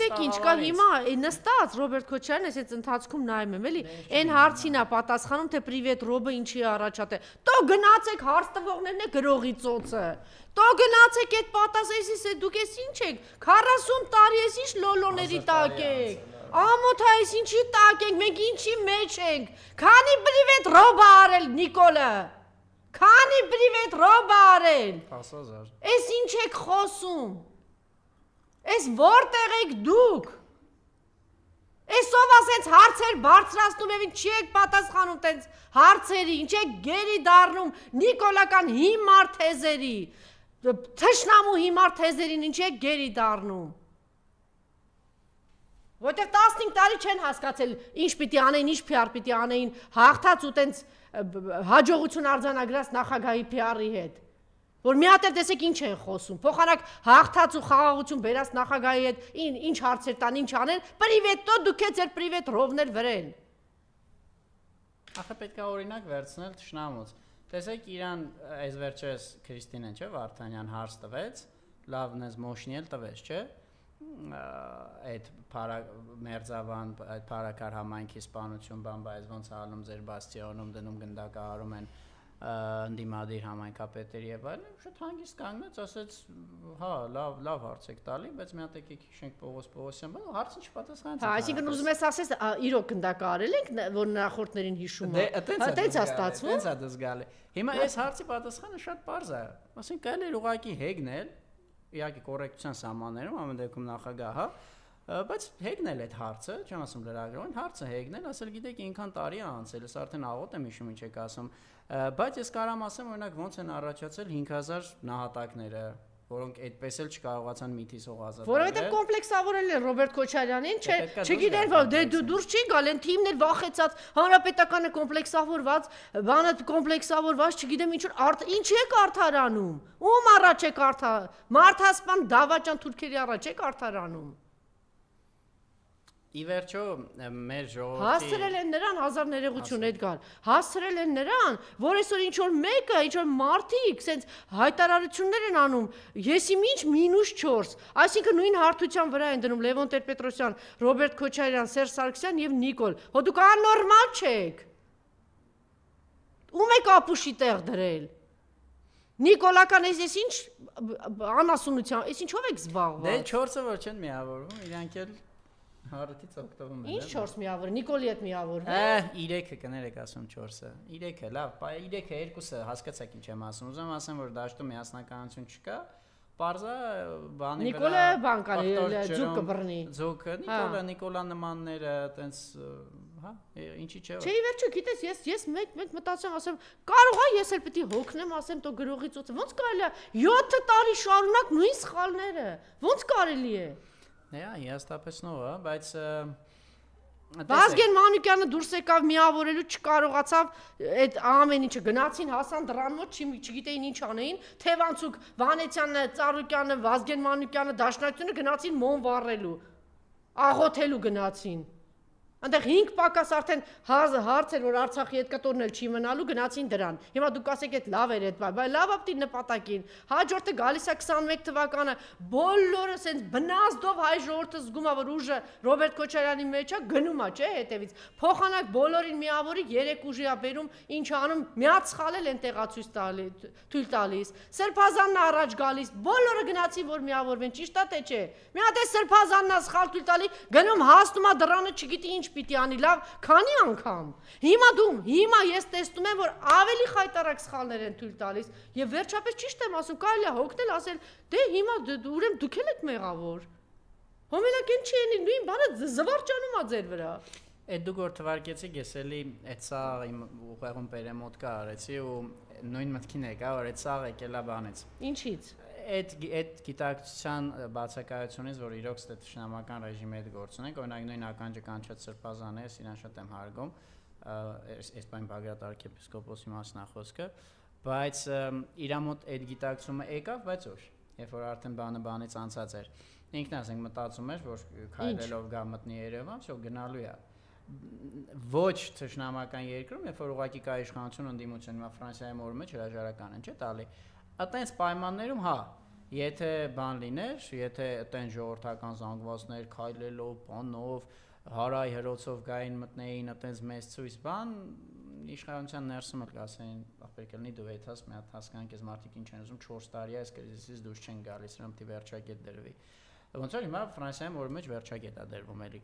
գիտեք ինչ կա հիմա նստած Ռոբերտ Քոչարյանն էս ընթացքում նայում եմ էլի այն հարցին է պատասխանում թե պրիվետ ռոբը ինչի առաջատե տո գնացեք հարց տվողներն է գրողի ծոցը տո գնացեք այդ պատասխանեցի դուք էս ինչ եք 40 տարի էս ինչ լոլոների տակ եք ամոթա էս ինչի տակ ենք մենք ինչի մեջ ենք քանի պրիվետ ռոբա արել Նիկոլը քանի պրիվետ ռոբա արել 10000 էս ինչ եք խոսում Էս որտեղ եք դուք Էսով ասենց հարցեր բարձրացնում եւ ինչ եք պատասխանում տենց հարցերի ինչ եք գերի դառնում նիկոլական հիմար թեզերի թշնամու հիմար թեզերին ինչ եք գերի դառնում Որտեղ 15 տարի չեն հասկացել ինչ պիտի անեին, ինչ PR պիտի անեին, հաղթած ու տենց հաջողություն արձանագրած նախագահի PR-ի հետ։ Որ մի հատ էլ տեսեք ինչ են խոսում։ Փոխանակ հաղթած ու խաղաղություն բերած նախագահի հետ ինչ հարցեր տան, ինչ անեն, պրիվետո դուք եք ձեր պրիվետ ռովներ վրեն։ Ախը պետք է օրինակ վերցնել թշնամուց։ Տեսեք իրան այս վերջերս Քրիստինեն չէ Վարդանյան հարց տվեց, լավն էս մոշնիել տվեց, չէ։ Այդ մերձավան այդ փարակար համայնքի սպանություն բան բայց ոնց անում ձեր բաստիոնում դնում գնդակահարում են ընդդիմադիր համայնքապետերի եւ այլն շատ հանգիստ կանգնեց ասեց հա լավ հարց եք տալի բայց մի հատ եկեք հիշենք Պողոս Պողոսյան բայց հարցը չպատասխանեց հա այսինքն ուզում ես ասես իրոք գնդակահարել ենք որ նախորդներին հիշում է տենց է ստացվում տենց է դες գալի հիմա այս հարցի պատասխանը շատ པարզ է ասենք կարելի է ուղղակի հեգնել իհարկե կոռեկտության սահմաններում ամեն դեպքում նախագահ հա բայց հեգնել այդ հարցը չեմ ասում լրագրողին հարցը հեգնել ասել գիտեք ինքան տարի է անցել ես արդեն աղոտ եմ հիշում ինչ եք ասում բայց ես կարամ ասեմ օրինակ ոնց են առաջացել 5000 նահատակները որոնք այդպես էլ չկարողացան միտի սողազատել որովհետև կոմպլեքսավորել են Ռոբերտ Քոչարյանին չգիտեն որ դե դուրս չի գալ են թիմներ վախեցած հանրապետականը կոմպլեքսավորված բանը կոմպլեքսավորված չգիտեմ ինչ եք արդարանում ում առաջ եք մարդասպան Դավաճան թուրքերի առաջ եք արդարանում Ի վերջո մեր ժողովրդի հասցրել են նրան հազար ներողություն Էդգար հասցրել են նրան որ այսօր ինչ որ մեկը ինչ որ մարդիկ սենց հայտարարություններ են անում եսի ինչ -4 այսինքն նույն հարթության վրա են դնում Լևոն Տեր-Պետրոսյան Ռոբերտ Քոչարյան Սերժ Սարգսյան եւ Նիկոլ հո դուք աննորմալ չեք ում եք ապուշի տեղ դրել Նիկոլական ես ինչ անասունության ես ինչով եք զբաղված դե 4-ը որ չեն միավորվում իրանք էլ Հարթից օգտվում են։ Ինչ 4 միավոր, Նիկոլի հետ միավորվում։ 3-ը կներեք ասում 4-ը։ 3-ը, լավ, 3-ը, 2-ը հասկացաք ինչ եմ ասում։ Ուզում ասեմ, որ դաշտում միասնականություն չկա։ Պարզա բանի վրա։ Նիկոլը բան կանի, ձուկ կբռնի։ Ձուկը, Նիկոլա նմանները, տենց, հա, ինչի՞ չէ։ Չէ, ի վերջո, գիտես, ես մեկ մտածեմ, ասեմ, կարող է ես էլ պիտի հոգնեմ, ասեմ, տո գրողի ծոցը։ Ոնց կարելի է 7 տարի շարունակ նույն սխալները։ Ոնց կարելի է։ Նայա, հիաստապեցնող է, բայց Վազգեն Մանուկյանը դուրս եկավ միավորելու չկարողացավ այդ ամեն ինչը գնացին հասան դրան մոտ չգիտեին ինչ անեին Թևանցուկ Վանեցյանը Ծառուկյանը Վազգեն Մանուկյանը Դաշնակցությունը գնացին մոն վառելու աղոթելու գնացին Այնտեղ 5 պակաս արդեն հարցեր որ Արցախի հետ կտորնել չի մնալու գնացին դրան։ Հիմա դուք ասեք այդ լավ էր այդ, բայց լավ ապտի նպատակին։ Հաջորդը գալիս է 21 թվականը, բոլորը սենց բնազդով հայ ժողովուրդը զգում է որ ուժը Ռոբերտ Քոչարյանի մեջ է, գնում է, չէ, հետևից։ Փոխանակ բոլորին միավորի 3 ուժի է բերում, ինչ անում, միած սխալել են տեղացույց թույլ տալիս։ Սրբազանն առաջ գալիս, բոլորը գնացին որ միավորվեն, ճիշտ է թե չէ։ Մի հատ է Սրբազանն է սխալ թույլ տալի, գնում հասնում է դրանը չգիտի ինչ պիտի անի լավ, քանի անգամ։ Հիմա ես տեսնում եմ, որ ավելի խայտարակ սխալներ են թույլ տալիս եւ վերջապես ճիշտ եմ ասում, կարելի է հոգնել, ասել, դե հիմա ուրեմն դուք եք մեղավոր։ Հոմենակ ինչ չի նույն բանը զվարճանում է ձեր վրա։ Այդ դուք որ թվարկեցիք, ես էլի այդ սա իմ ուղեղում պերեմոտկա արեցի ու նույն մտքին եկա, որ այդ սաղ եկելա բանից։ Ինչից։ Այդ գիտակցության բացակայությունից, որ իրոք ստե թշնամական ռեժիմի հետ գործ ունենք, օրինակ նույն ականջը կանչած Սրբազանը, ես իրան շատ եմ հարգում, Էսպայն Բագրատ arczepiskopos-ի մասնախոսքը, բայց իրա մոտ այդ գիտակցումը եկավ, բայց որ, երբ որ արդեն բանից անցած էր, ինքն ասենք մտածում էր, որ քայլելով գա մտնի Երևան, շո գնալու է։ Ոչ թշնամական երկրում, երբ որ ուղղակի կա իշխանություն ընդդիմություն, հիմա Ֆրանսիայի մոր մեջ հրաժարական են, չէ՞ տալի։ Այդտենց պայմաններում, հա, Եթե բան լիներ, եթե այդեն ժողովրդական զանգվածներ քայլելով, բանով, հարայ հրոցով գային մտնեին, այդպես մեծ ցույց բան, իշխանության ներսում էլ կասեին, ախպեր կլինի դու եթաս մի հատ հասկանանք, այս մարդիկ ինչ են ուզում 4 տարի է, այս կրիզիսից դուրս չեն գալիս, նրանք պետք է վերջակետ դրվի։ Ոնց որ հիմա Ֆրանսիայում որ մեջ վերջակետ է դրվում էլի